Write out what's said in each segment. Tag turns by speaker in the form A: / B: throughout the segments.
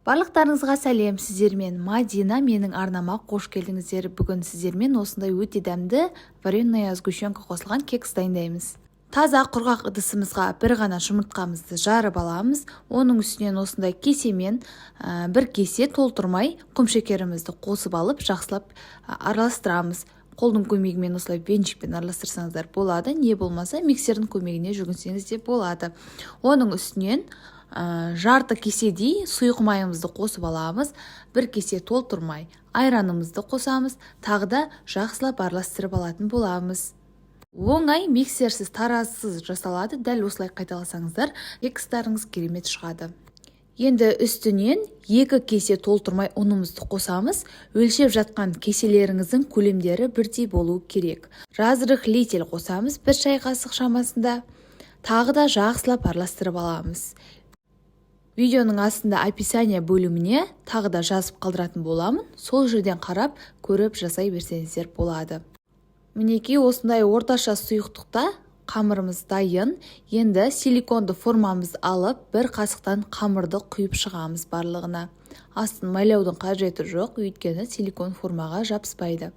A: Барлықтарыңызға сәлем, сіздермен Мадина, менің арнама қош келдіңіздер. Бүгін сіздермен осындай өте дәмді вареная сгущенка қосылған кекс дайындаймыз. Таза құрғақ ыдысымызға бір ғана жұмыртқамызды жарып аламыз. Оның үстінен осындай кесемен бір кесе толтырмай құмшекерімізді қосып алып, жақсылап араластырамыз. Қолдың көмегімен осылай венчикпен араластырсаңыздар болады, не болмаса миксердің көмегіне жүгінсеңіз де болады. Оның үстінен жарты кеседей сұйық майымызды қосып аламыз, бір кесе толтырмай айранымызды қосамыз, тағы да жақсылап араластырып алатын боламыз. Оңай, миксерсіз, таразсыз жасалады. Дәл осылай қайталасаңыздар, кекстарыңыз керемет шығады. Енді үстінен 2 кесе толтырмай ұнымызды қосамыз. Өлшеп жатқан кеселеріңіздің көлемдері бірдей болу керек. Разрыхлитель қосамыз 1 шай қасық шамасында. Тағы да жақсылап араластырып аламыз. Видеоның астында описание бөліміне тағы да жазып қалдыратын боламын. Сол жерден қарап, көріп жасай берсеңіздер болады. Мінекей осындай орташа сұйықтықта қамырымыз дайын. Енді силиконды формамызды алып, бір қасықтан қамырды құйып шығамыз барлығына. Астын майлаудың қажеті жоқ, өйткені силикон формаға жабыспайды.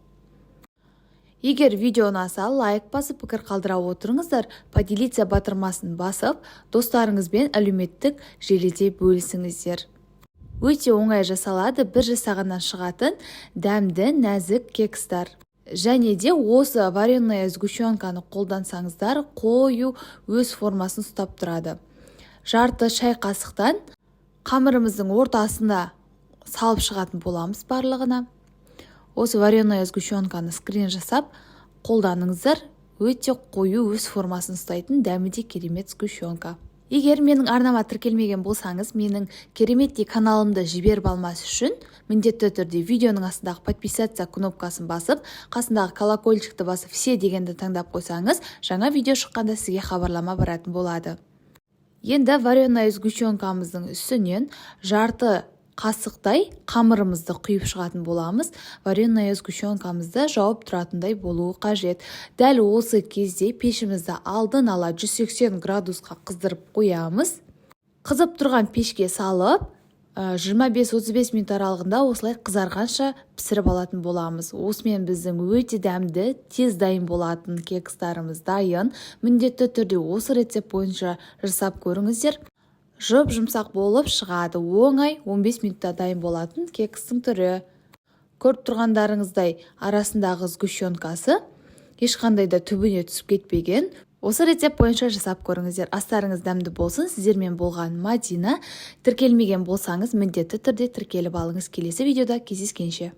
A: Егер видео ұнаса, лайк басып, пікір қалдыра отырыңыздар, поделиться батырмасын басып, достарыңызбен әлеуметтік желіде бөлісіңіздер. Өте оңай жасалады, бір жасағаннан шығатын дәмді, нәзік кекстар. Және де осы вареная сгущенканы қолдансаңыздар, қою өз формасын ұстап тұрады. Жарты шай қасықтан қамырымыздың ортасында салып шығатын боламыз барлығына. Осы вареная сгущенканы скрин жасап қолданыңыздар, өте қою өз формасын ұстайтын дәмі керемет сгущенка. Егер менің арнама тіркелмеген болсаңыз, менің кереметтей каналымды жіберіп алмас үшін, міндетті түрде видеоның астындағы подписаться кнопкасын басып, қасындағы колокольчикті басып, все дегенді таңдап қойсаңыз, жаңа видео шыққанда сізге хабарлама баратын болады. Енді вареная сгущенкамыздың үстінен жарты қасықтай қамырымызды құйып шығатын боламыз. Вареная сгущенкамызды жауып тұратындай болуы қажет. Дәл осы кезде пешімізді алдын ала 180 градусқа қыздырып қоямыз. Қызып тұрған пешке салып, 25-35 минут аралығында осылай қызарғанша пісіріп алатын боламыз. Осымен біздің өте дәмді, тез дайын болатын кекстарымыз дайын. Міндетті түрде осы рецепт бойынша жасап көріңіздер. Жұмсақ болып шығады. Оңай 15 минутта дайын болатын кекстің түрі. Көріп тұрғандарыңыздай арасындағы сгущенкасы ешқандай да түбіне түсіп кетпеген. Осы рецепт бойынша жасап көріңіздер. Астарыңыз дәмді болсын. Сіздермен болған Мадина. Тіркелмеген болсаңыз, міндетті түрде тіркеліп алыңыз. Келесі видеода кездескенше.